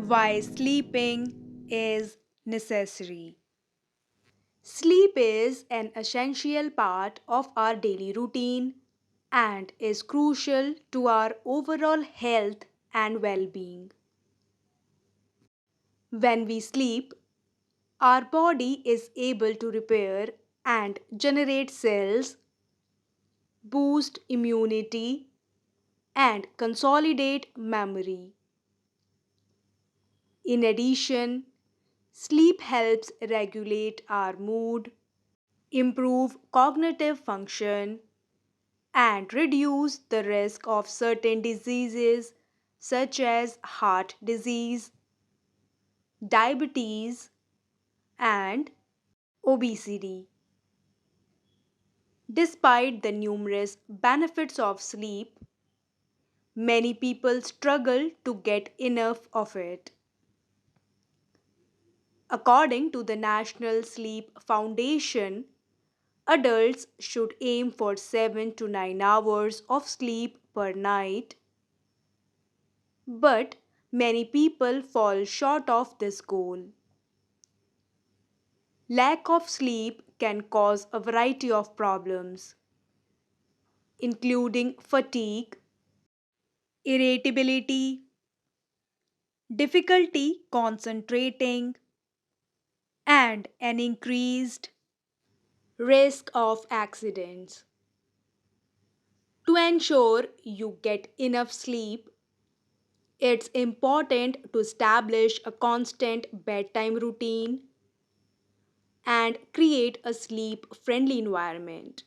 Why sleeping is necessary. Sleep is an essential part of our daily routine and is crucial to our overall health and well being. When we sleep, our body is able to repair and generate cells, boost immunity, and consolidate memory. In addition, sleep helps regulate our mood, improve cognitive function, and reduce the risk of certain diseases such as heart disease, diabetes, and obesity. Despite the numerous benefits of sleep, many people struggle to get enough of it. According to the National Sleep Foundation, adults should aim for 7 to 9 hours of sleep per night, but many people fall short of this goal. Lack of sleep can cause a variety of problems, including fatigue, irritability, difficulty concentrating, and an increased risk of accidents. To ensure you get enough sleep, it's important to establish a constant bedtime routine and create a sleep friendly environment.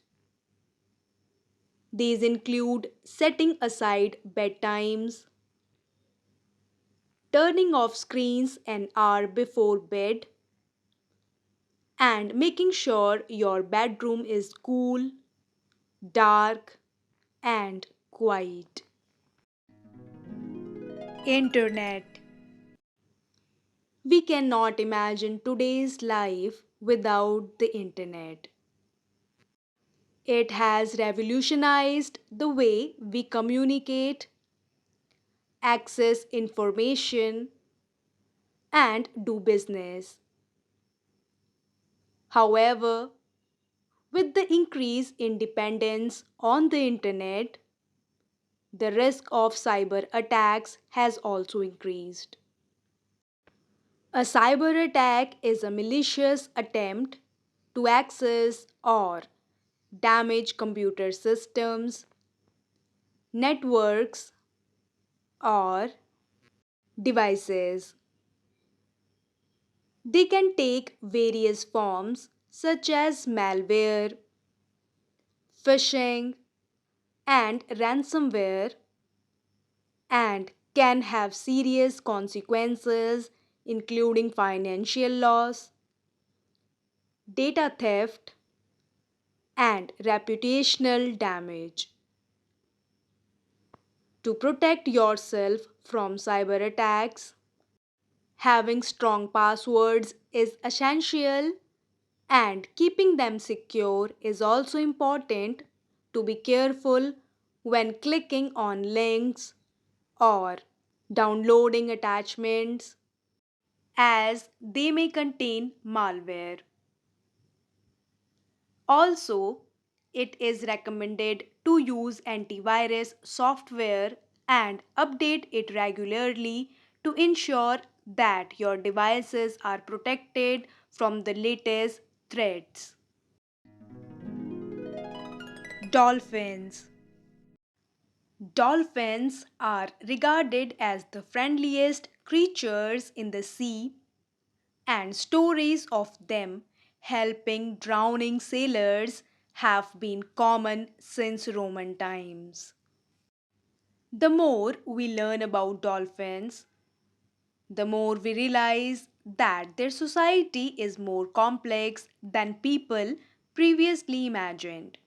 These include setting aside bedtimes, turning off screens an hour before bed, and making sure your bedroom is cool, dark, and quiet. Internet. We cannot imagine today's life without the internet. It has revolutionized the way we communicate, access information, and do business. However, with the increase in dependence on the internet, the risk of cyber attacks has also increased. A cyber attack is a malicious attempt to access or damage computer systems, networks, or devices. They can take various forms such as malware, phishing, and ransomware, and can have serious consequences including financial loss, data theft, and reputational damage. To protect yourself from cyber attacks, having strong passwords is essential, and keeping them secure is also important. To be careful when clicking on links or downloading attachments, as they may contain malware. Also, it is recommended to use antivirus software and update it regularly to ensure that your devices are protected from the latest threats. Dolphins. Dolphins are regarded as the friendliest creatures in the sea, and stories of them helping drowning sailors have been common since Roman times. The more we learn about dolphins, the more we realize that their society is more complex than people previously imagined.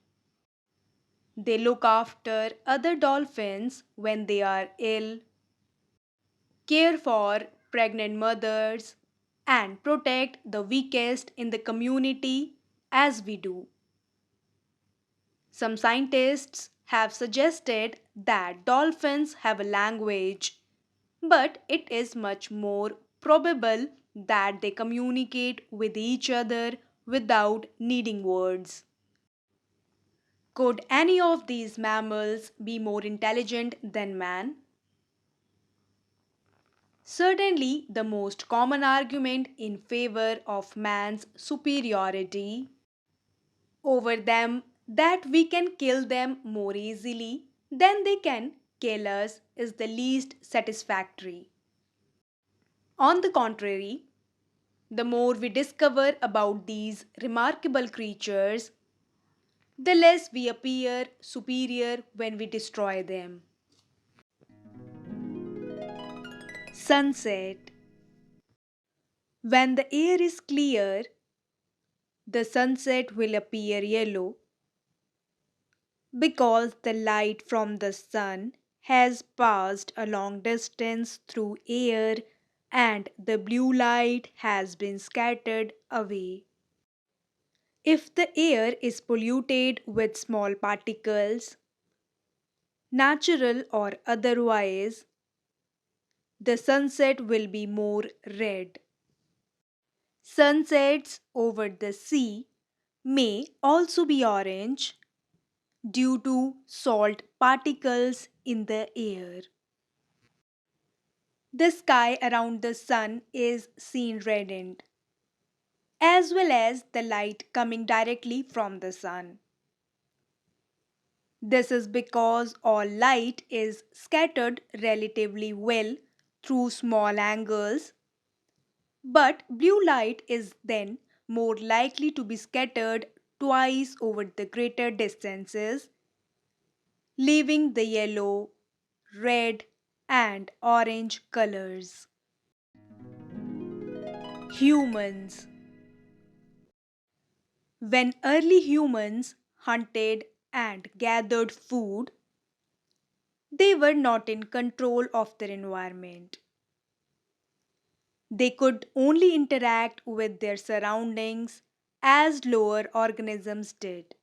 They look after other dolphins when they are ill, care for pregnant mothers, and protect the weakest in the community as we do. Some scientists have suggested that dolphins have a language, but it is much more probable that they communicate with each other without needing words. Could any of these mammals be more intelligent than man? Certainly, the most common argument in favor of man's superiority over them that we can kill them more easily than they can kill us is the least satisfactory. On the contrary, the more we discover about these remarkable creatures, the less we appear superior when we destroy them. Sunset. When the air is clear, the sunset will appear yellow because the light from the sun has passed a long distance through air and the blue light has been scattered away. If the air is polluted with small particles, natural or otherwise, the sunset will be more red. Sunsets over the sea may also be orange due to salt particles in the air. The sky around the sun is seen reddened, as well as the light coming directly from the sun. This is because all light is scattered relatively well through small angles, but blue light is then more likely to be scattered twice over the greater distances, leaving the yellow, red, and orange colors. Humans. When early humans hunted and gathered food, they were not in control of their environment. They could only interact with their surroundings as lower organisms did.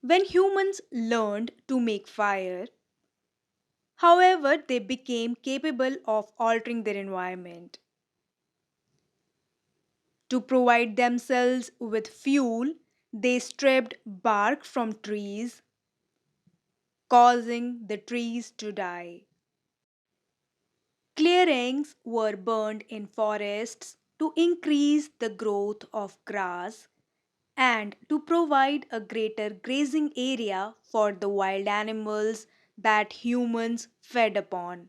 When humans learned to make fire, however, they became capable of altering their environment. To provide themselves with fuel, they stripped bark from trees, causing the trees to die. Clearings were burned in forests to increase the growth of grass and to provide a greater grazing area for the wild animals that humans fed upon.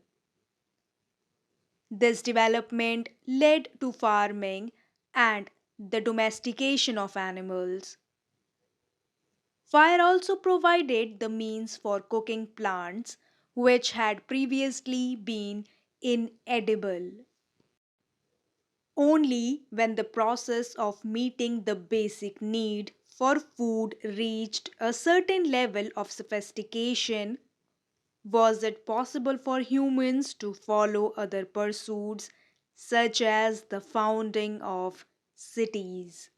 This development led to farming and the domestication of animals. Fire also provided the means for cooking plants which had previously been inedible. Only when the process of meeting the basic need for food reached a certain level of sophistication was it possible for humans to follow other pursuits such as the founding of cities.